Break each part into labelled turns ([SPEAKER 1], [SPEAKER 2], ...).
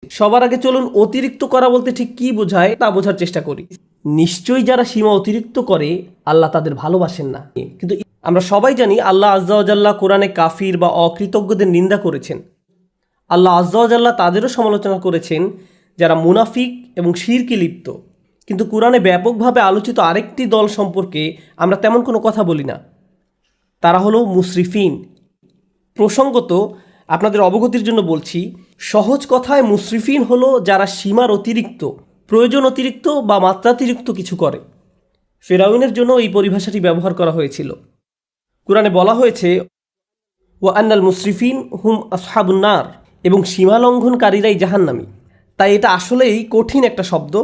[SPEAKER 1] সবার আগে চলুন অতিরিক্ত করা বলতে ঠিক কি বোঝায় তা বোঝার চেষ্টা করি। নিশ্চয়ই যারা সীমা অতিরিক্ত করে আল্লাহ তাদের ভালোবাসেন না। কিন্তু আমরা সবাই জানি আল্লাহ আজ্জা ওয়া জাল্লা কোরআনে কাফির বা অকৃতজ্ঞদের নিন্দা করেছেন। আল্লাহ আজ্জা ওয়া জাল্লা তাদেরও সমালোচনা করেছেন যারা মুনাফিক এবং শিরকে লিপ্ত। কিন্তু কোরআনে ব্যাপকভাবে আলোচিত আরেকটি দল সম্পর্কে আমরা তেমন কোনো কথা বলি না, তারা হলো মুসরিফিন। প্রসঙ্গত আপনাদের অবগতির জন্য বলছি, সহজ কথায় মুসরিফিন হলো যারা সীমার অতিরিক্ত, প্রয়োজন অতিরিক্ত বা মাত্রাতিরিক্ত কিছু করে। ফেরাউনের জন্য এই পরিভাষাটি ব্যবহার করা হয়েছিল। কোরআনে বলা হয়েছে ওয়া আন্নাল মুসরিফিন হুম আসহাবুন নার, এবং সীমা লঙ্ঘনকারীরাই জাহান্নামী। তাই এটা আসলেই কঠিন একটা শব্দ।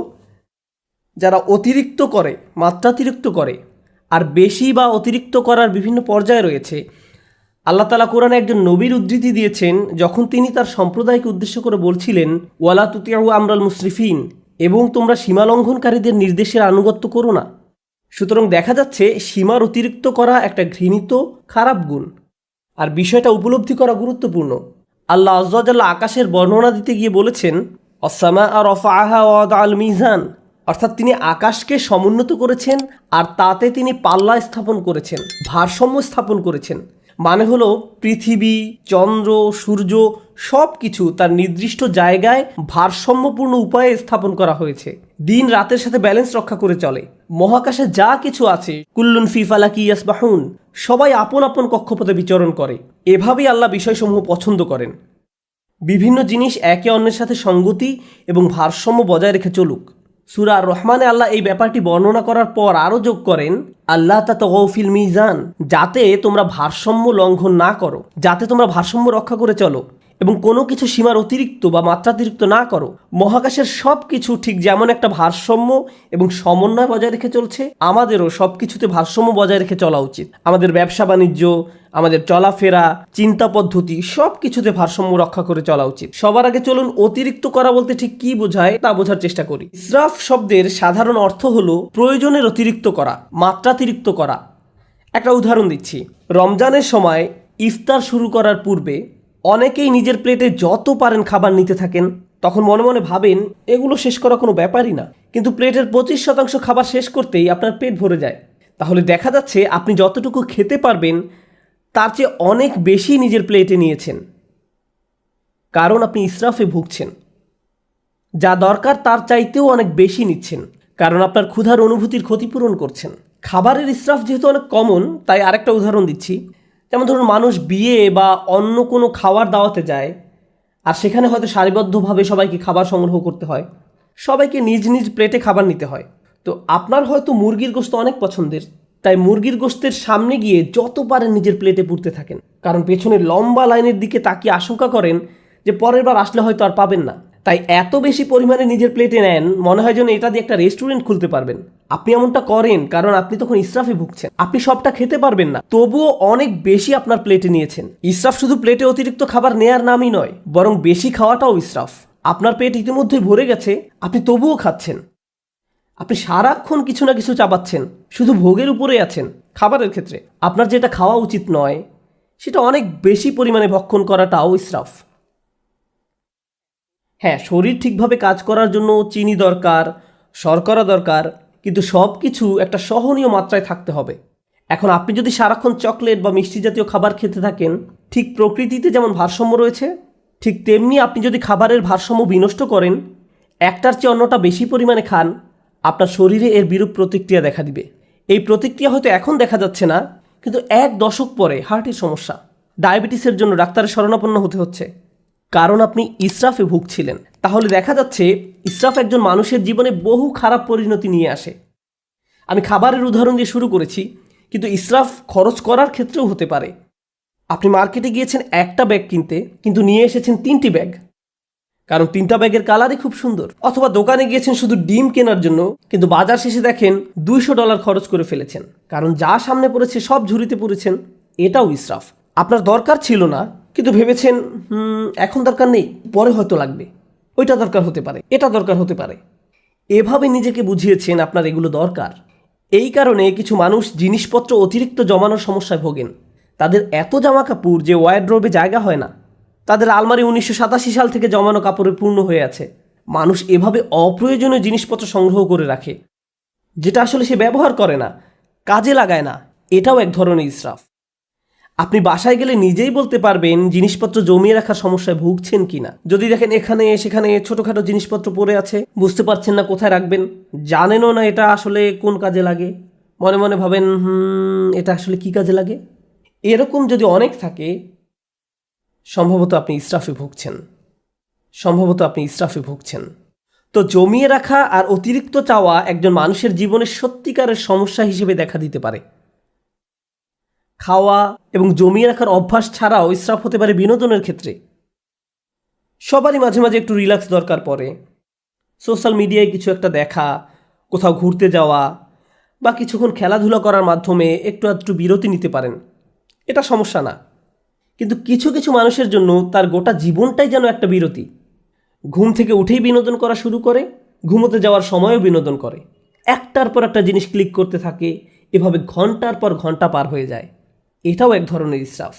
[SPEAKER 1] যারা অতিরিক্ত করে, মাত্রাতিরিক্ত করে, আর বেশি বা অতিরিক্ত করার বিভিন্ন পর্যায় রয়েছে। আল্লাহ তাআলা কোরআনে একজন নবীর উদ্ধৃতি দিয়েছেন যখন তিনি তার সম্প্রদায়কে উদ্দেশ্য করে বলছিলেন ওয়ালা তুতিউ আমরাল মুসরিফিন, এবং তোমরা সীমা লঙ্ঘনকারীদের নির্দেশের আনুগত্য করো না। সুতরাং দেখা যাচ্ছে সীমার অতিরিক্ত করা একটা ঘৃণিত খারাপ গুণ, আর বিষয়টা উপলব্ধি করা গুরুত্বপূর্ণ। আল্লাহ আজ্জা ওয়া জাল্লা আকাশের বর্ণনা দিতে গিয়ে বলেছেন আস-সামাআ রাফাআহা ওয়া ওয়াদাআল মিজান, অর্থাৎ তিনি আকাশকে সমুন্নত করেছেন আর তাতে তিনি পাল্লা স্থাপন করেছেন, ভারসাম্য স্থাপন করেছেন। মানে হলো পৃথিবী, চন্দ্র, সূর্য সব কিছু তার নির্দিষ্ট জায়গায় ভারসাম্যপূর্ণ উপায়ে স্থাপন করা হয়েছে। দিন রাতের সাথে ব্যালেন্স রক্ষা করে চলে। মহাকাশে যা কিছু আছে কুল্লুন ফি ফালাকি ইয়াসবাহুন, সবাই আপন আপন কক্ষপথে বিচরণ করে। এভাবেই আল্লাহ বিষয়সমূহ পছন্দ করেন। বিভিন্ন জিনিস একে অন্যের সাথে সঙ্গতি এবং ভারসাম্য বজায় রেখে চলুক। সূরা আর রহমানে আল্লাহ এই ব্যাপারটি বর্ণনা করার পর আরও যোগ করেন আল্লাহ তাতাগাউ ফিল মিজান, যাতে তোমরা ভারসাম্য লঙ্ঘন না করো, যাতে তোমরা ভারসাম্য রক্ষা করে চলো এবং কোনো কিছু সীমার অতিরিক্ত বা মাত্রাতিরিক্ত না করো। মহাকাশের সব কিছু ঠিক যেমন একটা ভারসাম্য এবং সমন্বয় বজায় রেখে চলছে, আমাদেরও সব কিছুতে ভারসাম্য বজায় রেখে চলা উচিত। আমাদের ব্যবসা বাণিজ্য, আমাদের চলাফেরা, চিন্তা পদ্ধতি সব কিছুতে ভারসাম্য রক্ষা করে চলা উচিত। সবার আগে চলুন অতিরিক্ত করা বলতে ঠিক কি বোঝায় তা বোঝার চেষ্টা করি। ইসরাফ শব্দের সাধারণ অর্থ হলো প্রয়োজনের অতিরিক্ত করা, মাত্রাতিরিক্ত করা। একটা উদাহরণ দিচ্ছি। রমজানের সময় ইফতার শুরু করার পূর্বে অনেকেই নিজের প্লেটে যত পারেন খাবার নিতে থাকেন। তখন মনে মনে ভাবেন এগুলো শেষ করা কোনো ব্যাপারই না, কিন্তু প্লেটের 25% খাবার শেষ করতেই আপনার পেট ভরে যায়। তাহলে দেখা যাচ্ছে আপনি যতটুকু খেতে পারবেন তার চেয়ে অনেক বেশি নিজের প্লেটে নিয়েছেন, কারণ আপনি ইসরাফে ভুগছেন। যা দরকার তার চাইতেও অনেক বেশি নিচ্ছেন, কারণ আপনার ক্ষুধার অনুভূতির ক্ষতিপূরণ করছেন। খাবারের ইসরাফ যেহেতু অনেক কমন, তাই আরেকটা উদাহরণ দিচ্ছি। যেমন ধরুন, মানুষ বিয়ে বা অন্য কোনো খাওয়ার দাওয়াতে যায়, আর সেখানে হয়তো সারিবদ্ধভাবে সবাইকে খাবার সংগ্রহ করতে হয়, সবাইকে নিজ নিজ প্লেটে খাবার নিতে হয়। তো আপনার হয়তো মুরগির গোশত অনেক পছন্দের, তাই মুরগির গোশতের সামনে গিয়ে যত পারেন নিজের প্লেটে পুরতে থাকেন, কারণ পেছনের লম্বা লাইনের দিকে তাকিয়ে আশঙ্কা করেন যে পরের বার আসলে হয়তো আর পাবেন না। তাই এত বেশি পরিমাণে নিজের প্লেটে নেন, মনে হয় যেন এটা দিয়ে একটা রেস্টুরেন্ট খুলতে পারবেন। আপনি এমনটা করেন কারণ আপনি তখন ইসরাফে ভুগছেন। আপনি সবটা খেতে পারবেন না, তবুও অনেক বেশি আপনার প্লেটে নিয়েছেন। ইসরাফ শুধু প্লেটে অতিরিক্ত খাবার নেয়ার নামই নয়, বরং বেশি খাওয়াটাও ইসরাফ। আপনার পেট ইতিমধ্যেই ভরে গেছে, আপনি তবুও খাচ্ছেন। আপনি সারাক্ষণ কিছু না কিছু চাবাচ্ছেন, শুধু ভোগের উপরেই আছেন। খাবারের ক্ষেত্রে আপনার যেটা খাওয়া উচিত নয়, সেটা অনেক বেশি পরিমাণে ভক্ষণ করাটাও ইসরাফ। হ্যাঁ, শরীর ঠিকভাবে কাজ করার জন্য চিনি দরকার, শর্করা দরকার, কিন্তু সব কিছু একটা সহনীয় মাত্রায় থাকতে হবে। এখন আপনি যদি সারাক্ষণ চকলেট বা মিষ্টি জাতীয় খাবার খেতে থাকেন, ঠিক প্রকৃতিতে যেমন ভারসাম্য রয়েছে, ঠিক তেমনি আপনি যদি খাবারের ভারসাম্য বিনষ্ট করেন, একটার চেয়ে অন্যটা বেশি পরিমাণে খান, আপনার শরীরে এর বিরূপ প্রতিক্রিয়া দেখা দিবে। এই প্রতিক্রিয়া হয়তো এখন দেখা যাচ্ছে না, কিন্তু 1 দশক পরে হার্টের সমস্যা, ডায়াবেটিসের জন্য ডাক্তারের শরণাপন্ন হতে হচ্ছে, কারণ আপনি ইসরাফে ভুগছিলেন। তাহলে দেখা যাচ্ছে ইসরাফ একজন মানুষের জীবনে বহু খারাপ পরিণতি নিয়ে আসে। আমি খাবারের উদাহরণ দিয়ে শুরু করেছি, কিন্তু ইসরাফ খরচ করার ক্ষেত্রেও হতে পারে। আপনি মার্কেটে গিয়েছেন একটা ব্যাগ কিনতে, কিন্তু নিয়ে এসেছেন 3টি ব্যাগ, কারণ 3টা ব্যাগের কালারই খুব সুন্দর। অথবা দোকানে গিয়েছেন শুধু ডিম কেনার জন্য, কিন্তু বাজার শেষে দেখেন $200 খরচ করে ফেলেছেন, কারণ যা সামনে পড়েছে সব ঝুড়িতে পড়েছেন। এটাও ইসরাফ। আপনার দরকার ছিল না, কিন্তু ভেবেছেন এখন দরকার নেই, পরে হয়তো লাগবে। ওইটা দরকার হতে পারে, এটা দরকার হতে পারে। এভাবে নিজেকে বুঝিয়েছেন আপনার এগুলো দরকার। এই কারণে কিছু মানুষ জিনিসপত্র অতিরিক্ত জমানোর সমস্যায় ভোগেন। তাদের এত জামা কাপড় যে ওয়ারড্রোবে জায়গা হয় না। তাদের আলমারি 1987 সাল থেকে জমানো কাপড়ে পূর্ণ হয়ে আছে। মানুষ এভাবে অপ্রয়োজনীয় জিনিসপত্র সংগ্রহ করে রাখে, যেটা আসলে সে ব্যবহার করে না, কাজে লাগায় না। এটাও এক ধরনের ইসরাফ। আপনি বাসায় গেলে নিজেই বলতে পারবেন জিনিসপত্র জমিয়ে রাখার সমস্যায় ভুগছেন কিনা। যদি দেখেন এখানে সেখানে ছোটোখাটো জিনিসপত্র পড়ে আছে, বুঝতে পারছেন না কোথায় রাখবেন, জানেনও না এটা আসলে কোন কাজে লাগে, মনে মনে ভাবেন এটা আসলে কি কাজে লাগে, এরকম যদি অনেক থাকে, সম্ভবত আপনি ইসরাফে ভুগছেন। তো জমিয়ে রাখা আর অতিরিক্ত চাওয়া একজন মানুষের জীবনের সত্যিকারের সমস্যা হিসেবে দেখা দিতে পারে। খাওয়া এবং জমিয়ে রাখার অভ্যাস ছাড়াও ইসরাফ হতে পারে বিনোদনের ক্ষেত্রে। সবারই মাঝে মাঝে একটু রিল্যাক্স দরকার পড়ে। সোশ্যাল মিডিয়ায় কিছু একটা দেখা, কোথাও ঘুরতে যাওয়া বা কিছুক্ষণ খেলাধুলা করার মাধ্যমে একটু বিরতি নিতে পারেন, এটা সমস্যা না। কিন্তু কিছু কিছু মানুষের জন্য তার গোটা জীবনটাই যেন একটা বিরতি। ঘুম থেকে উঠেই বিনোদন করা শুরু করে, ঘুমোতে যাওয়ার সময়ও বিনোদন করে, একটার পর একটা জিনিস ক্লিক করতে থাকে, এভাবে ঘন্টার পর ঘন্টা পার হয়ে যায়। এটাও এক ধরনের ইসরাফ।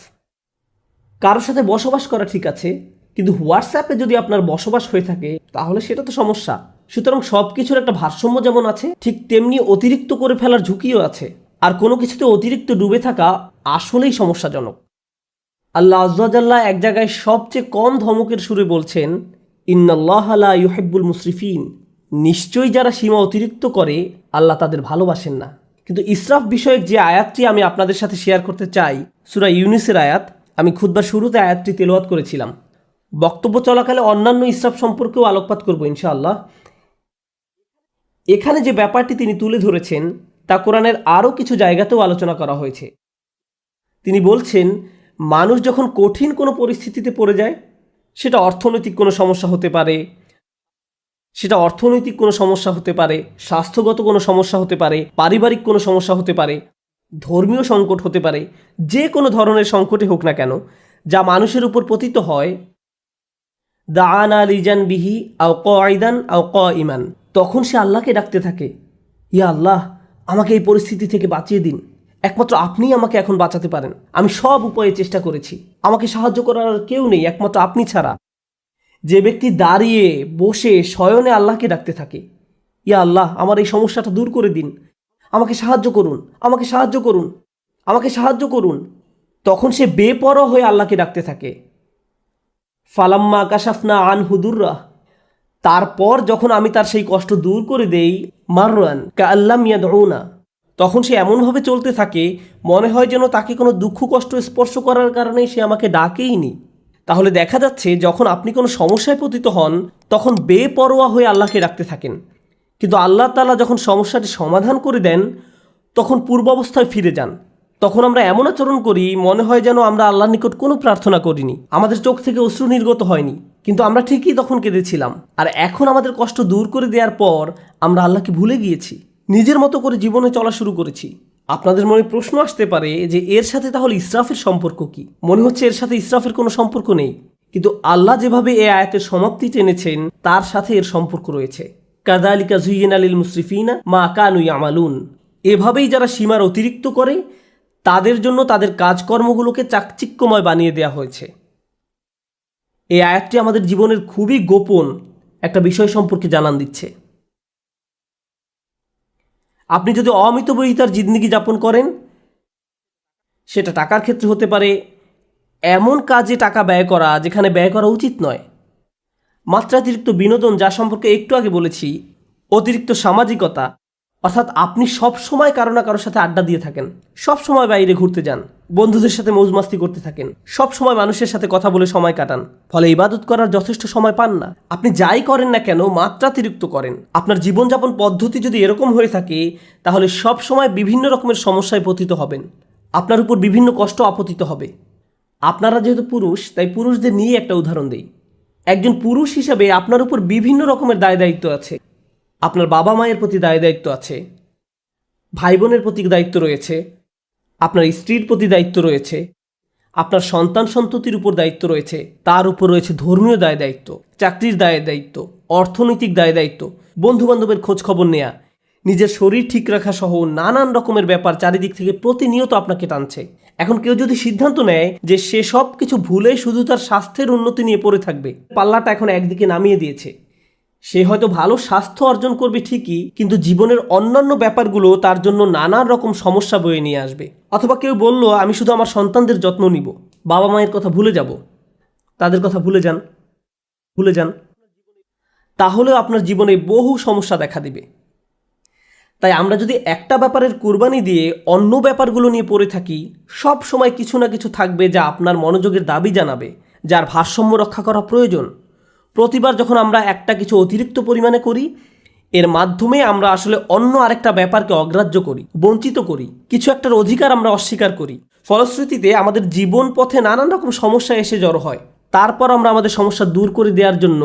[SPEAKER 1] কারোর সাথে বসবাস করা ঠিক আছে, কিন্তু হোয়াটসঅ্যাপে যদি আপনার বসবাস হয়ে থাকে তাহলে সেটা তো সমস্যা। সুতরাং সব কিছুর একটা ভারসাম্য যেমন আছে, ঠিক তেমনি অতিরিক্ত করে ফেলার ঝুঁকিও আছে। আর কোনো কিছুতে অতিরিক্ত ডুবে থাকা আসলেই সমস্যাজনক। আল্লাহ আযজা ওয়া জাল্লা এক জায়গায় সবচেয়ে কম ধমকের সুরে বলছেন, ইন্নাল্লাহা লা ইউহিব্বুল মুসরিফিন, নিশ্চয়ই যারা সীমা অতিরিক্ত করে আল্লাহ তাদের ভালোবাসেন না। কিন্তু ইসরাফ বিষয়ক যে আয়াতটি আমি আপনাদের সাথে শেয়ার করতে চাই, সূরা ইউনুসের আয়াত, আমি খুতবার শুরুতে আয়াতটি তেলাওয়াত করেছিলাম। বক্তব্য চলাকালে অন্যান্য ইসরাফ সম্পর্কেও আলোকপাত করব ইনশাআল্লাহ। এখানে যে ব্যাপারটি তিনি তুলে ধরেছেন তা কোরআনের আরও কিছু জায়গাতেও আলোচনা করা হয়েছে। তিনি বলছেন, মানুষ যখন কঠিন কোনো পরিস্থিতিতে পড়ে যায়, সেটা অর্থনৈতিক কোনো সমস্যা হতে পারে, স্বাস্থ্যগত কোনো সমস্যা হতে পারে, পারিবারিক কোনো সমস্যা হতে পারে, ধর্মীয় সংকট হতে পারে, যে কোনো ধরনের সংকটই হোক না কেন, যা মানুষের উপর পতিত হয়, দাআনা লিজানবিহি আও কাঈদান আও কাঈমান, তখন সে আল্লাহকে ডাকতে থাকে, ইয়া আল্লাহ, আমাকে এই পরিস্থিতি থেকে বাঁচিয়ে দিন, একমাত্র আপনিই আমাকে এখন বাঁচাতে পারেন, আমি সব উপায়ে চেষ্টা করেছি, আমাকে সাহায্য করার আর কেউ নেই একমাত্র আপনি ছাড়া। যে ব্যক্তি দাঁড়িয়ে বসে শয়নে আল্লাহকে ডাকতে থাকে, ইয়া আল্লাহ, আমার এই সমস্যাটা দূর করে দিন, আমাকে সাহায্য করুন, তখন সে বেপরোয়া হয়ে আল্লাহকে ডাকতে থাকে। ফালাম্মা কাশাফনা আনহু দুররাহ, তারপর যখন আমি তার সেই কষ্ট দূর করে দেই, মাররান কাআল্লাম ইয়াদউনা, তখন সে এমনভাবে চলতে থাকে মনে হয় যেন তাকে কোনো দুঃখ কষ্ট স্পর্শ করার কারণে সে আমাকে ডাকেইনি। তাহলে দেখা যাচ্ছে, যখন আপনি কোনো সমস্যায় পতিত হন তখন বেপরোয়া হয়ে আল্লাহকে ডাকতে থাকেন, কিন্তু আল্লাহ তাআলা যখন সমস্যাটি সমাধান করে দেন তখন পূর্বাবস্থায় ফিরে যান। তখন আমরা এমন আচরণ করি মনে হয় যেন আমরা আল্লাহর নিকট কোনো প্রার্থনা করিনি, আমাদের চোখ থেকে অশ্রু নির্গত হয়নি, কিন্তু আমরা ঠিকই তখন কেঁদেছিলাম। আর এখন আমাদের কষ্ট দূর করে দেওয়ার পর আমরা আল্লাহকে ভুলে গিয়েছি, নিজের মতো করে জীবনে চলা শুরু করেছি। আপনাদের মনে প্রশ্ন আসতে পারে যে এর সাথে তাহলে ইসরাফের সম্পর্ক কি? মনে হচ্ছে এর সাথে ইসরাফের কোনো সম্পর্ক নেই, কিন্তু আল্লাহ যেভাবে এই আয়াতের সমাপ্তি টেনেছেন তার সাথে এর সম্পর্ক রয়েছে। কাযালিকা যুয়্যিনা লিল মুসরিফিনা মা কানু ইয়ামালুন, এভাবেই যারা সীমার অতিরিক্ত করে তাদের জন্য তাদের কাজকর্মগুলোকে চাকচিক্যময় বানিয়ে দেওয়া হয়েছে। এই আয়াতটি আমাদের জীবনের খুবই গোপন একটা বিষয় সম্পর্কে জানান দিচ্ছে। আপনি যদি অমিতব্যয়িতার জিন্দেগি যাপন করেন, সেটা টাকার ক্ষেত্রে হতে পারে, এমন কাজে টাকা ব্যয় করা যেখানে ব্যয় করা উচিত নয়, মাত্রাতিরিক্ত বিনোদন যা সম্পর্কে একটু আগে বলেছি, অতিরিক্ত সামাজিকতা, অর্থাৎ আপনি সব সময় কারো না কারোর সাথে আড্ডা দিয়ে থাকেন, সব সময় বাইরে ঘুরতে যান, বন্ধুদের সাথে মৌজমাস্তি করতে থাকেন, সব সময় মানুষের সাথে কথা বলে সময় কাটান, ফলে ইবাদত করার যথেষ্ট সময় পান না। আপনি যাই করেন না কেন মাত্রাতিরিক্ত করেন। আপনার জীবনযাপন পদ্ধতি যদি এরকম হয়ে থাকে তাহলে সব সময় বিভিন্ন রকমের সমস্যায় পতিত হবেন, আপনার উপর বিভিন্ন কষ্ট আপতিত হবে। আপনারা যেহেতু পুরুষ, তাই পুরুষদের নিয়ে একটা উদাহরণ দেই। একজন পুরুষ হিসাবে আপনার উপর বিভিন্ন রকমের দায় দায়িত্ব আছে। আপনার বাবা মায়ের প্রতি দায় দায়িত্ব আছে, ভাই বোনের প্রতি দায়িত্ব রয়েছে, আপনার স্ত্রীর প্রতি দায়িত্ব রয়েছে, আপনার সন্তান সন্ততির উপর দায়িত্ব রয়েছে, তার উপর রয়েছে ধর্মীয় দায় দায়িত্ব, চাকরির দায় দায়িত্ব, অর্থনৈতিক দায় দায়িত্ব, বন্ধুবান্ধবের খোঁজ খবর নেয়া, নিজের শরীর ঠিক রাখা সহ নানান রকমের ব্যাপার চারিদিক থেকে প্রতিনিয়ত আপনাকে টানছে। এখন কেউ যদি সিদ্ধান্ত নেয় যে সে সব কিছু ভুলে শুধু তার স্বাস্থ্যের উন্নতি নিয়ে পড়ে থাকবে, পাল্লাটা এখন একদিকে নামিয়ে দিয়েছে। সে হয়তো ভালো স্বাস্থ্য অর্জন করবে ঠিকই, কিন্তু জীবনের অন্যান্য ব্যাপারগুলো তার জন্য নানান রকম সমস্যা বয়ে নিয়ে আসবে। অথবা কেউ বলল আমি শুধু আমার সন্তানদের যত্ন নিব, বাবা মায়ের কথা ভুলে যাব। তাদের কথা ভুলে যান, তাহলেও আপনার জীবনে বহু সমস্যা দেখা দিবে। তাই আমরা যদি একটা ব্যাপারের কুরবানি দিয়ে অন্য ব্যাপারগুলো নিয়ে পড়ে থাকি, সব সময় কিছু না কিছু থাকবে যা আপনার মনোযোগের দাবি জানাবে, যার ভারসাম্য রক্ষা করা প্রয়োজন। প্রতিবার যখন আমরা একটা কিছু অতিরিক্ত পরিমাণে করি, এর মাধ্যমে আমরা আসলে অন্য আরেকটা ব্যাপারকে অগ্রাহ্য করি, বঞ্চিত করি, কিছু একটার অধিকার আমরা অস্বীকার করি। ফলশ্রুতিতে আমাদের জীবন পথে নানান রকম সমস্যা এসে জড়ো হয়। তারপর আমরা আমাদের সমস্যা দূর করে দেওয়ার জন্য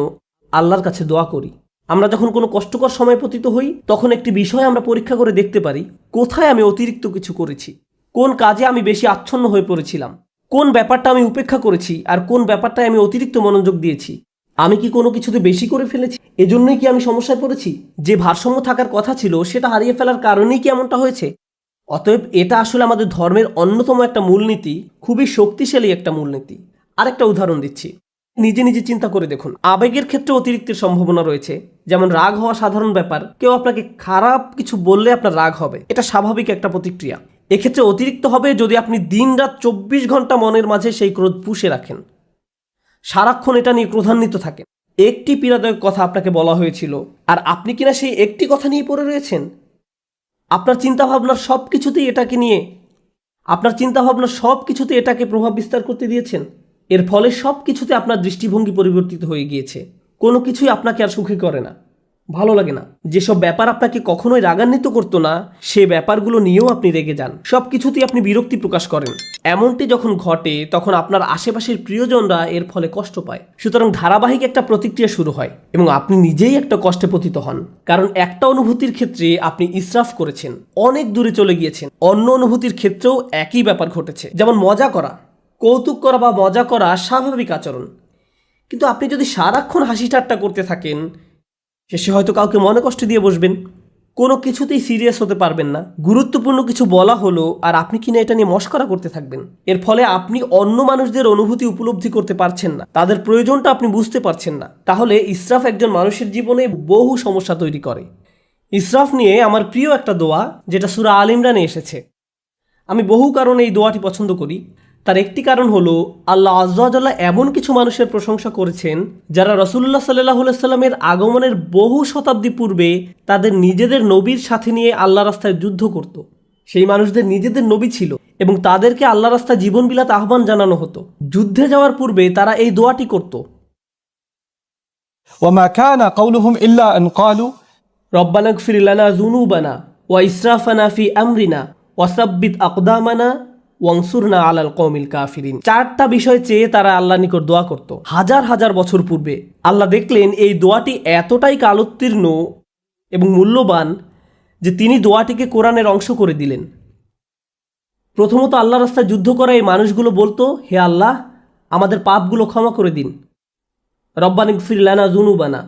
[SPEAKER 1] আল্লাহর কাছে দোয়া করি। আমরা যখন কোনো কষ্টকর সময় পতিত হই, তখন একটি বিষয় আমরা পরীক্ষা করে দেখতে পারি, কোথায় আমি অতিরিক্ত কিছু করেছি, কোন কাজে আমি বেশি আচ্ছন্ন হয়ে পড়েছিলাম, কোন ব্যাপারটা আমি উপেক্ষা করেছি আর কোন ব্যাপারটায় আমি অতিরিক্ত মনোযোগ দিয়েছি। আমি কি কোনো কিছুতে বেশি করে ফেলেছি? এজন্যই কি আমি সমস্যায় পড়েছি? যে ভারসাম্য থাকার কথা ছিল সেটা হারিয়ে ফেলার কারণেই কি এমনটা হয়েছে? অতএব এটা আসলে আমাদের ধর্মের অন্যতম একটা মূলনীতি, খুবই শক্তিশালী একটা মূলনীতি। আরেকটা উদাহরণ দিচ্ছি, নিজে নিজে চিন্তা করে দেখুন। আবেগের ক্ষেত্রে অতিরিক্তের সম্ভাবনা রয়েছে। যেমন রাগ হওয়া সাধারণ ব্যাপার, কেউ আপনাকে খারাপ কিছু বললে আপনার রাগ হবে, এটা স্বাভাবিক একটা প্রতিক্রিয়া। এক্ষেত্রে অতিরিক্ত হবে যদি আপনি দিনরাত 24 ঘন্টা মনের মাঝে সেই ক্রোধ পুষে রাখেন, সারাক্ষণ এটা নিয়ে ক্রোধান্বিত থাকেন। একটি পীড়াদায়ক কথা আপনাকে বলা হয়েছিল আর আপনি কিনা সেই একটি কথা নিয়ে পড়ে রয়েছেন। আপনার চিন্তাভাবনার সব কিছুতেই এটাকে প্রভাব বিস্তার করতে দিয়েছেন। এর ফলে সব কিছুতে আপনার দৃষ্টিভঙ্গি পরিবর্তিত হয়ে গিয়েছে। কোনো কিছুই আপনাকে আর সুখী করে না, ভালো লাগে না। যেসব ব্যাপার আপনাকে কখনোই রাগান্বিত করতো না, সে ব্যাপারগুলো নিয়েও আপনি রেগে যান। সব কিছুতেই আপনি বিরক্তি প্রকাশ করেন। এমনটি যখন ঘটে, তখন আপনার আশেপাশের প্রিয়জনরা এর ফলে কষ্ট পায়। সুতরাং ধারাবাহিক একটা প্রতিক্রিয়া শুরু হয় এবং আপনি নিজেই একটা কষ্টে পতিত হন। কারণ একটা অনুভূতির ক্ষেত্রে আপনি ইসরাফ করেছেন, অনেক দূরে চলে গিয়েছেন। অন্য অনুভূতির ক্ষেত্রেও একই ব্যাপার ঘটেছে। যেমন মজা করা, কৌতুক করা বা মজা করা স্বাভাবিক আচরণ, কিন্তু আপনি যদি সারাক্ষণ হাসি ঠাট্টা করতে থাকেন, শেষে হয়তো কাউকে মনে কষ্ট দিয়ে বসবেন, কোনো কিছুতেই সিরিয়াস হতে পারবেন না। গুরুত্বপূর্ণ কিছু বলা হলো আর আপনি কিনা এটা নিয়ে মশকরা করতে থাকবেন। এর ফলে আপনি অন্য মানুষদের অনুভূতি উপলব্ধি করতে পারছেন না, তাদের প্রয়োজনটা আপনি বুঝতে পারছেন না। তাহলে ইসরাফ একজন মানুষের জীবনে বহু সমস্যা তৈরি করে। ইসরাফ নিয়ে আমার প্রিয় একটা দোয়া, যেটা সূরা আল ইমরানে এসেছে। আমি বহু কারণে এই দোয়াটি পছন্দ করি। তার একটি কারণ হলো, আল্লাহ আযজা ওয়া জাল্লা এমন কিছু মানুষের প্রশংসা করেছেন যারা রাসূলুল্লাহ সাল্লাল্লাহু আলাইহি ওয়াসাল্লামের আগমনের বহু শতাব্দী পূর্বে তাদের নিজেদের নবীর সাথে নিয়ে আল্লাহ রাস্তায় যুদ্ধ করত। সেই মানুষদের নিজেদের নবী ছিল এবং তাদেরকে আল্লাহ রাস্তায় জীবন বিলাতে আহ্বান জানানো হতো। যুদ্ধে যাওয়ার পূর্বে তারা এই দোয়াটি করত,
[SPEAKER 2] وما كان قولهم إلا أن قالوا
[SPEAKER 1] রব্বানা ইগফির লানা যুনুবানা ওয়া ইসরাফানা ফি আমরিনা ওয়া সাব্বিত আকদামানা ওয়ানসুরনা আলাল কওমিল কাফিরিন। চারটা বিষয় চেয়ে তারা আল্লাহর নিকট দোয়া করত হাজার হাজার বছর পূর্বে। আল্লাহ দেখলেন এই দোয়াটি এতটাই কালোত্তীর্ণ এবং মূল্যবান যে তিনি দোয়াটিকে কোরআনের অংশ করে দিলেন। প্রথমত আল্লাহ রাস্তায় যুদ্ধ করা এই মানুষগুলো বলতো, হে আল্লাহ, আমাদের পাপগুলো ক্ষমা করে দিন। রব্বানা ইগফির লানা যুনুবানা,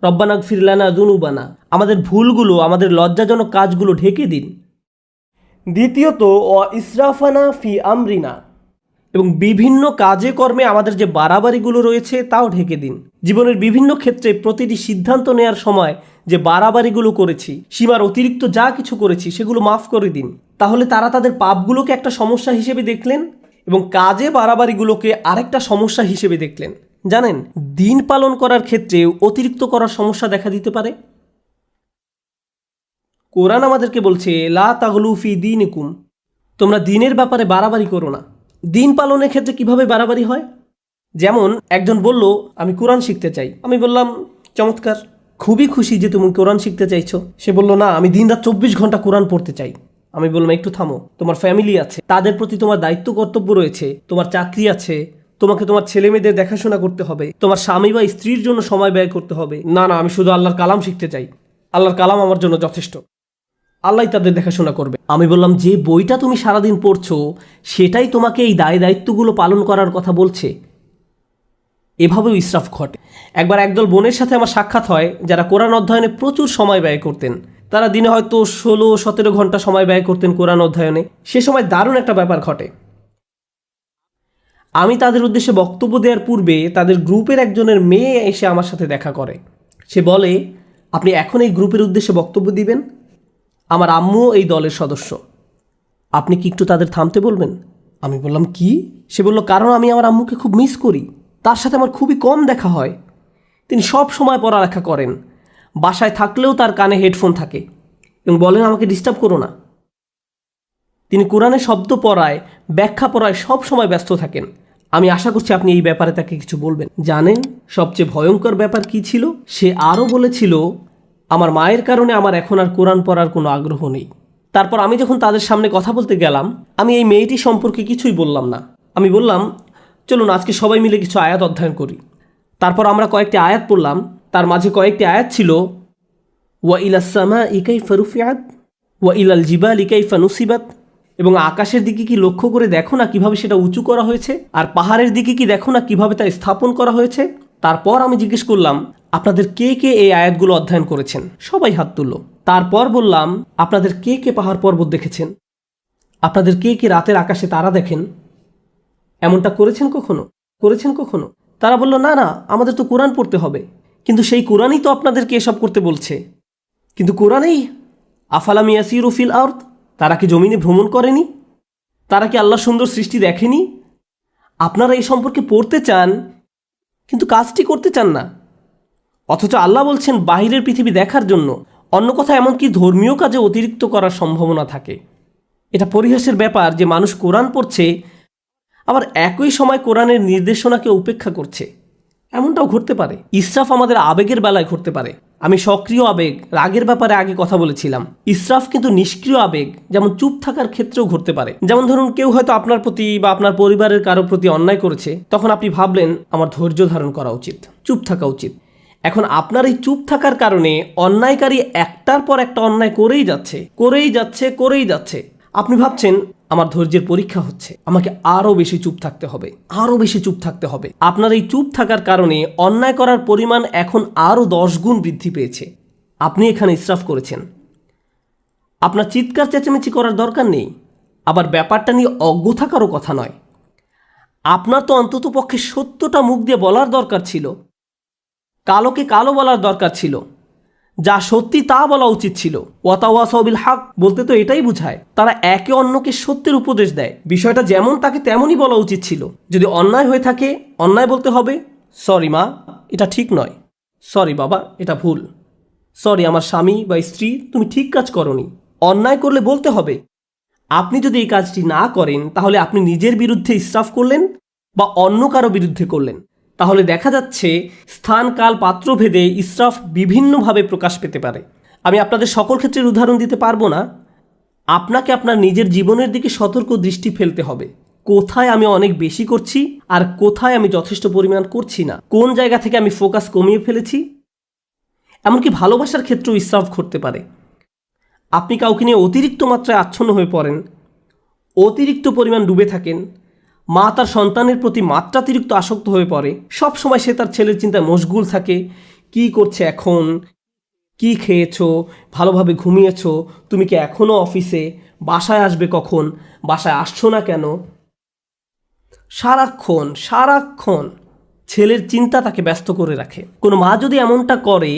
[SPEAKER 1] রব্বানা ইগফির লানা যুনুবানা, আমাদের ভুলগুলো, আমাদের লজ্জাজনক কাজগুলো ঢেকে দিন। দ্বিতীয়ত ওয়া ইসরাফানা ফি আমরিনা, এবং বিভিন্ন কাজে কর্মে আমাদের যে বাড়াবাড়িগুলো রয়েছে তাও ঢেকে দিন। জীবনের বিভিন্ন ক্ষেত্রে প্রতিটি সিদ্ধান্ত নেওয়ার সময় যে বাড়াবাড়িগুলো করেছি, সীমার অতিরিক্ত যা কিছু করেছি, সেগুলো মাফ করে দিন। তাহলে তারা তাদের পাপগুলোকে একটা সমস্যা হিসেবে দেখলেন এবং কাজে বাড়াবাড়িগুলোকে আরেকটা সমস্যা হিসেবে দেখলেন। জানেন, দিন পালন করার ক্ষেত্রে অতিরিক্ত করার সমস্যা দেখা দিতে পারে। কোরআন আমাদেরকে বলছে, লা তাগলু ফি দীনিকুম, তোমরা দিনের ব্যাপারে বাড়াবাড়ি করো না। দিন পালনের ক্ষেত্রে কিভাবে বাড়াবাড়ি হয়? যেমন একজন বলল, আমি কোরআন শিখতে চাই। আমি বললাম, চমৎকার, খুবই খুশি যে তুমি কোরআন শিখতে চাইছো। সে বলল, না, আমি দিনরাত 24 ঘন্টা কোরআন পড়তে চাই। আমি বললাম, একটু থামো, তোমার ফ্যামিলি আছে, তাদের প্রতি তোমার দায়িত্ব কর্তব্য রয়েছে, তোমার চাকরি আছে, তোমাকে তোমার ছেলে মেয়েদের দেখাশোনা করতে হবে, তোমার স্বামী বা স্ত্রীর জন্য সময় ব্যয় করতে হবে। না না, আমি শুধু আল্লাহর কালাম শিখতে চাই, আল্লাহর কালাম আমার জন্য যথেষ্ট, আল্লাহ তাদের দেখাশোনা করবে। আমি বললাম, যে বইটা তুমি সারাদিন পড়ছো সেটাই তোমাকে এই দায় দায়িত্বগুলো পালন করার কথা বলছে। এভাবেও ইসরাফ ঘটে। একবার একদল বোনের সাথে আমার সাক্ষাৎ হয় যারা কোরআন অধ্যয়নে প্রচুর সময় ব্যয় করতেন। তারা দিনে হয়তো 16-17 ঘন্টা সময় ব্যয় করতেন কোরআন অধ্যয়নে। সে সময় দারুণ একটা ব্যাপার ঘটে। আমি তাদের উদ্দেশ্যে বক্তব্য দেওয়ার পূর্বে তাদের গ্রুপের একজনের মেয়ে এসে আমার সাথে দেখা করে। সে বলে, আপনি এখন এই গ্রুপের উদ্দেশ্যে বক্তব্য দিবেন? আমার আম্মুও এই দলের সদস্য, আপনি কি একটু তাদের থামতে বলবেন? আমি বললাম, কি? সে বলল, কারণ আমি আমার আম্মুকে খুব মিস করি, তার সাথে আমার খুবই কম দেখা হয়। তিনি সব সময় পড়ালেখা করেন, বাসায় থাকলেও তার কানে হেডফোন থাকে এবং বলেন, আমাকে ডিস্টার্ব করো না। তিনি কোরআনের শব্দ পড়ায়, ব্যাখ্যা পড়ায় সব সময় ব্যস্ত থাকেন। আমি আশা করছি আপনি এই ব্যাপারে তাকে কিছু বলবেন। জানেন সবচেয়ে ভয়ঙ্কর ব্যাপার কি ছিল? সে আরও বলেছিল, আমার মায়ের কারণে আমার এখন আর কোরআন পড়ার কোনো আগ্রহ নেই। তারপর আমি যখন তাদের সামনে কথা বলতে গেলাম, আমি এই মেয়েটি সম্পর্কে কিছুই বললাম না। আমি বললাম, চলুন আজকে সবাই মিলে কিছু আয়াত অধ্যয়ন করি। তারপর আমরা কয়েকটি আয়াত পড়লাম। তার মাঝে কয়েকটি আয়াত ছিল, ওয়া ইলাস সামাই কাইফা রুফিআত ওয়া ইলাল জিবালি কাইফা নুসিবাত, এবং আকাশের দিকে কি লক্ষ্য করে দেখো না কিভাবে সেটা উঁচু করা হয়েছে, আর পাহাড়ের দিকে কি দেখো না কিভাবে তা স্থাপন করা হয়েছে। তারপর আমি জিজ্ঞেস করলাম, আপনাদের কে কে এই আয়াতগুলো অধ্যয়ন করেছেন? সবাই হাত তুলল। তারপর বললাম, আপনাদের কে কে পাহাড় পর্বত দেখেছেন? আপনাদের কে কে রাতের আকাশে তারা দেখেন? এমনটা করেছেন কখনো? তারা বলল, না না, আমাদের তো কোরআন পড়তে হবে। কিন্তু সেই কোরআনই তো আপনাদেরকে এসব করতে বলছে। কিন্তু কোরআনেই আফালাম ইয়াসিরু ফিল আরদ, তারা কি জমিনে ভ্রমণ করেনি? তারা কি আল্লাহ সুন্দর সৃষ্টি দেখেনি? আপনারা এই সম্পর্কে পড়তে চান কিন্তু কাজটি করতে চান না। অথচ আল্লাহ বলছেন বাহিরের পৃথিবী দেখার জন্য। অন্য কথা, এমনকি ধর্মীয় কাজে অতিরিক্ত করার সম্ভাবনা থাকে। এটা পরিহাসের ব্যাপার যে মানুষ কোরআন পড়ছে, আবার একই সময় কোরআনের নির্দেশনাকে উপেক্ষা করছে। এমনটাও ঘটতে পারে। ইসরাফ আমাদের আবেগের বেলায় ঘটতে পারে। আমি সক্রিয় আবেগ, রাগের ব্যাপারে আগে কথা বলেছিলাম। ইসরাফ কিন্তু নিষ্ক্রিয় আবেগ, যেমন চুপ থাকার ক্ষেত্রেও ঘটতে পারে। যেমন ধরুন, কেউ হয়তো আপনার প্রতি বা আপনার পরিবারের কারো প্রতি অন্যায় করেছে, তখন আপনি ভাবলেন আমার ধৈর্য ধারণ করা উচিত, চুপ থাকা উচিত। এখন আপনার এই চুপ থাকার কারণে অন্যায়কারী একটার পর একটা অন্যায় করেই যাচ্ছে। আপনি ভাবছেন আমার ধৈর্যের পরীক্ষা হচ্ছে, আমাকে আরও বেশি চুপ থাকতে হবে। আপনার এই চুপ থাকার কারণে অন্যায় করার পরিমাণ এখন আরও 10 গুণ বৃদ্ধি পেয়েছে। আপনি এখানে ইসরাফ করেছেন। আপনার চিৎকার চেঁচামেচি করার দরকার নেই, আবার ব্যাপারটা নিয়ে অজ্ঞ থাকারও কথা নয়। আপনার তো অন্তত পক্ষে সত্যটা মুখ দিয়ে বলার দরকার ছিল, কালোকে কালো বলার দরকার ছিল, যা সত্যি তা বলা উচিত ছিল। ওয়াতাওয়াসাউ বিল হক বলতে তো এটাই বোঝায়, তারা একে অন্যকে সত্যের উপদেশ দেয়। বিষয়টা যেমন তাকে তেমনই বলা উচিত ছিল। যদি অন্যায় হয়ে থাকে, অন্যায় বলতে হবে, সরি মা, এটা ঠিক নয়, সরি বাবা, এটা ভুল, সরি আমার স্বামী বা স্ত্রী, তুমি ঠিক কাজ করনি। অন্যায় করলে বলতে হবে। আপনি যদি এই কাজটি না করেন, তাহলে আপনি নিজের বিরুদ্ধে ইসরাফ করলেন বা অন্য কারো বিরুদ্ধে করলেন। তাহলে দেখা যাচ্ছে স্থান কাল পাত্র ভেদে ইসরাফ বিভিন্নভাবে প্রকাশ পেতে পারে। আমি আপনাদের সকল ক্ষেত্রের উদাহরণ দিতে পারবো না। আপনাকে আপনার নিজের জীবনের দিকে সতর্ক দৃষ্টি ফেলতে হবে। কোথায় আমি অনেক বেশি করছি আর কোথায় আমি যথেষ্ট পরিমাণ করছি না, কোন জায়গা থেকে আমি ফোকাস কমিয়ে ফেলেছি। এমনকি ভালোবাসার ক্ষেত্রেও ইসরাফ ঘটতে পারে। আপনি কাউকে নিয়ে অতিরিক্ত মাত্রায় আচ্ছন্ন হয়ে পড়েন, অতিরিক্ত পরিমাণ ডুবে থাকেন। মা তার সন্তানের প্রতি মাত্রাতিরিক্ত আসক্ত হয়ে পড়ে। সব সময় সে তার ছেলের চিন্তায় মশগুল থাকে। কি করছে এখন, কি খেয়েছো, ভালোভাবে ঘুমিয়েছো, তুমি কি এখনও অফিসে, বাসায় আসবে কখন, বাসায় আসছো না কেন। সারাক্ষণ ছেলের চিন্তা তাকে ব্যস্ত করে রাখে। কোনো মা যদি এমনটা করে,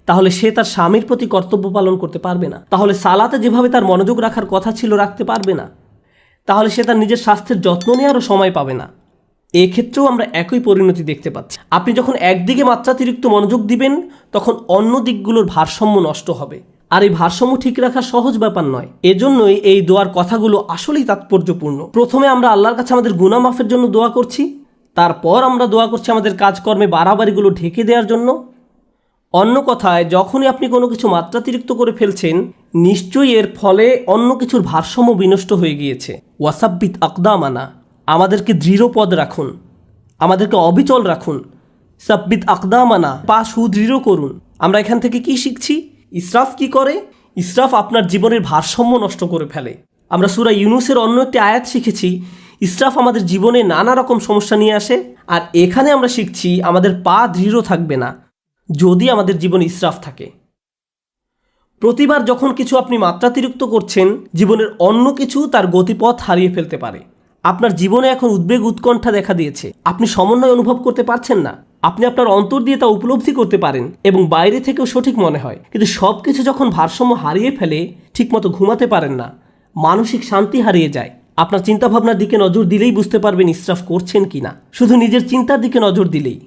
[SPEAKER 1] তাহলে সে তার স্বামীর প্রতি কর্তব্য পালন করতে পারবে না। তাহলে সালাতে যেভাবে তার মনোযোগ রাখার কথা ছিল রাখতে পারবে না। তাহলে সে তার নিজের স্বাস্থ্যের যত্ন নেওয়ারও সময় পাবে না। এক্ষেত্রেও আমরা একই পরিণতি দেখতে পাচ্ছি। আপনি যখন একদিকে মাত্রাতিরিক্ত মনোযোগ দিবেন, তখন অন্য দিকগুলোর ভারসাম্য নষ্ট হবে। আর এই ভারসাম্য ঠিক রাখা সহজ ব্যাপার নয়। এজন্যই এই দোয়ার কথাগুলো আসলেই তাৎপর্যপূর্ণ। প্রথমে আমরা আল্লাহর কাছে আমাদের গুনাহ মাফের জন্য দোয়া করছি, তারপর আমরা দোয়া করছি আমাদের কাজকর্মে বাড়াবাড়িগুলো ঢেকে দেওয়ার জন্য। অন্য কথায়, যখনই আপনি কোনো কিছু মাত্রাতিরিক্ত করে ফেলছেন, নিশ্চয়ই এর ফলে অন্য কিছুর ভারসাম্য বিনষ্ট হয়ে গিয়েছে। ওয়াসাব্বিত আকদামানা, আমাদেরকে দৃঢ়পদ রাখুন, আমাদেরকে অবিচল রাখুন। সাব্বিত আকদামানা, পা সুদৃঢ় করুন। আমরা এখান থেকে কি শিখছি? ইসরাফ কি করে? ইসরাফ আপনার জীবনের ভারসাম্য নষ্ট করে ফেলে। আমরা সূরা ইউনূসের অন্য একটি আয়াত শিখেছি, ইসরাফ আমাদের জীবনে নানা রকম সমস্যা নিয়ে আসে। আর এখানে আমরা শিখছি আমাদের পা দৃঢ় থাকবে না যদি আমাদের জীবনে ইসরাফ থাকে। প্রতিবার যখন কিছু আপনি মাত্রাতিরিক্ত করছেন, জীবনের অন্য কিছু তার গতিপথ হারিয়ে ফেলতে পারে। আপনার জীবনে এখন উদ্বেগ উৎকণ্ঠা দেখা দিয়েছে, আপনি সমন্বয় অনুভব করতে পারছেন না, আপনি আপনার অন্তর দিয়ে তা উপলব্ধি করতে পারেন এবং বাইরে থেকেও সঠিক মনে হয়, কিন্তু সব কিছু যখন ভারসাম্য হারিয়ে ফেলে ঠিকমতো ঘুমাতে পারেন না, মানসিক শান্তি হারিয়ে যায়। আপনার চিন্তাভাবনার দিকে নজর দিলেই বুঝতে পারবেন ইসরাফ করছেন কিনা। শুধু নিজের চিন্তার দিকে নজর দিলেই,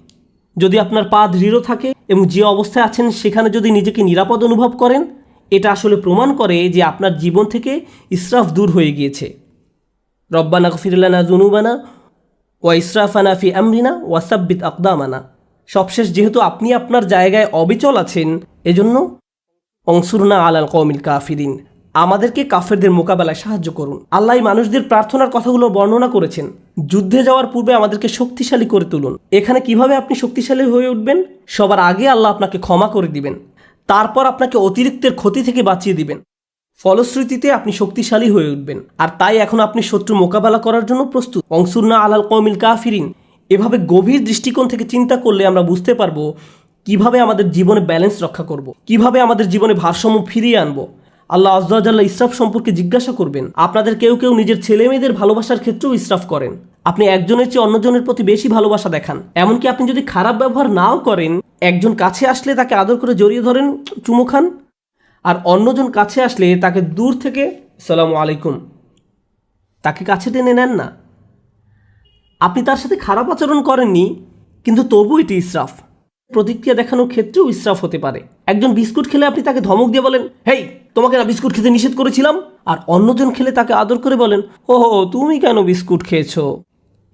[SPEAKER 1] যদি আপনার পা দৃঢ় থাকে এবং যে অবস্থায় আছেন সেখানে যদি নিজেকে নিরাপদ অনুভব করেন, এটা আসলে প্রমাণ করে যে আপনার জীবন থেকে ইসরাফ দূর হয়ে গিয়েছে। রব্বানা গফির লানা যুনুবানা ওয়া ইসরাফানা ফি আমরিনা ওয়া সাব্বিত আকদামানা। সবশেষ যেহেতু আপনি আপনার জায়গায় অবিচল আছেন, এজন্য অংসুরনা আলাল কওমিল কাফিরিন, আমাদেরকে কাফেরদের মোকাবেলায় সাহায্য করুন। আল্লাহ মানুষদের প্রার্থনার কথাগুলো বর্ণনা করেছেন। যুদ্ধে যাওয়ার পূর্বে আমাদেরকে শক্তিশালী করে তুলুন। এখানে কিভাবে আপনি শক্তিশালী হয়ে উঠবেন? সবার আগে আল্লাহ আপনাকে ক্ষমা করে দিবেন, তারপর আপনাকে অতিরিক্তের ক্ষতি থেকে বাঁচিয়ে দিবেন। ফলশ্রুতিতে আপনি শক্তিশালী হয়ে উঠবেন, আর তাই এখন আপনি শত্রু মোকাবেলা করার জন্য প্রস্তুত। অংসুরনা আলাল কওমিল কাফিরিন। এভাবে গভীর দৃষ্টিকোণ থেকে চিন্তা করলে আমরা বুঝতে পারবো কিভাবে আমাদের জীবনে ব্যালেন্স রক্ষা করব, কিভাবে আমাদের জীবনে ভারসাম্য ফিরিয়ে আনবো। আল্লাহ আযজা ওয়া জাল্লা ইসরাফ সম্পর্কে জিজ্ঞাসা করবেন। আপনাদের কেউ কেউ নিজের ছেলে মেয়েদের ভালোবাসার ক্ষেত্রেও ইসরাফ করেন। আপনি একজনের চেয়ে অন্যজনের প্রতি বেশি ভালোবাসা দেখান। এমনকি আপনি যদি খারাপ ব্যবহার নাও করেন, একজন কাছে আসলে তাকে আদর করে জড়িয়ে ধরেন, চুমু খান, আর অন্যজন কাছে আসলে তাকে দূর থেকে আসসালামু আলাইকুম, তাকে কাছে টেনে নেন না। আপনি তার সাথে খারাপ আচরণ করেননি, কিন্তু তবু এটি ইসরাফ। প্রতিক্রিয়া দেখানোর ক্ষেত্রেও ইসরাফ হতে পারে। একজন বিস্কুট খেলে আপনি তাকে ধমক দিয়ে বলেন, হেই তোমাকে না বিস্কুট খেতে নিষেধ করেছিলাম, আর অন্যজন খেলে তাকে আদর করে বলেন, ও তুমি কেন বিস্কুট খেয়েছো।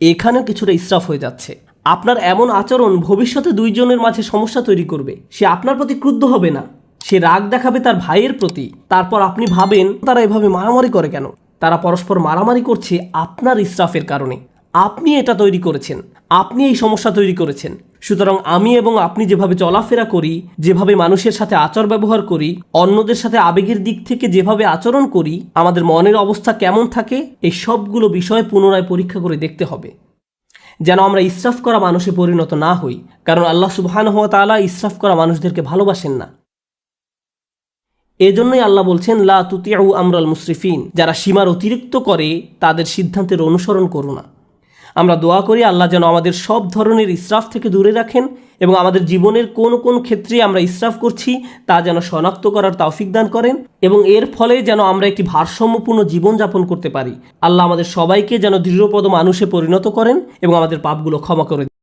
[SPEAKER 1] এখানেও কিছুটা ইসরাফ হয়ে যাচ্ছে। আপনার এমন আচরণ ভবিষ্যতে দুইজনের মাঝে সমস্যা তৈরি করবে। সে আপনার প্রতি ক্রুদ্ধ হবে না, সে রাগ দেখাবে তার ভাইয়ের প্রতি। তারপর আপনি ভাবেন তারা এভাবে মারামারি করে কেন? তারা পরস্পর মারামারি করছে আপনার ইসরাফের কারণে। আপনি এটা তৈরি করেছেন, আপনি এই সমস্যা তৈরি করেছেন। সুতরাং আমি এবং আপনি যেভাবে চলাফেরা করি, যেভাবে মানুষের সাথে আচার ব্যবহার করি, অন্যদের সাথে আবেগের দিক থেকে যেভাবে আচরণ করি, আমাদের মনের অবস্থা কেমন থাকে, এই সবগুলো বিষয় পুনরায় পরীক্ষা করে দেখতে হবে, যেন আমরা ইসরাফ করা মানুষে পরিণত না হই। কারণ আল্লাহ সুবহানাহু ওয়া তাআলা ইসরাফ করা মানুষদেরকে ভালোবাসেন না। এজন্যই আল্লাহ বলছেন, লা তুতিউ আমরাল মুসরিফিন, যারা সীমার অতিরিক্ত করে তাদের সিদ্ধান্তের অনুসরণ করো না। আমরা দোয়া করি আল্লাহ যেন আমাদের সব ধরনের ইসরাফ থেকে দূরে রাখেন এবং আমাদের জীবনের কোন কোন ক্ষেত্রে আমরা ইসরাফ করছি তা যেন শনাক্ত করার তৌফিক দান করেন এবং এর ফলে যেন আমরা একটি ভারসাম্যপূর্ণ জীবনযাপন করতে পারি। আল্লাহ আমাদের সবাইকে যেন দৃঢ়পদ মানুষে পরিণত করেন এবং আমাদের পাপগুলো ক্ষমা করে দেন।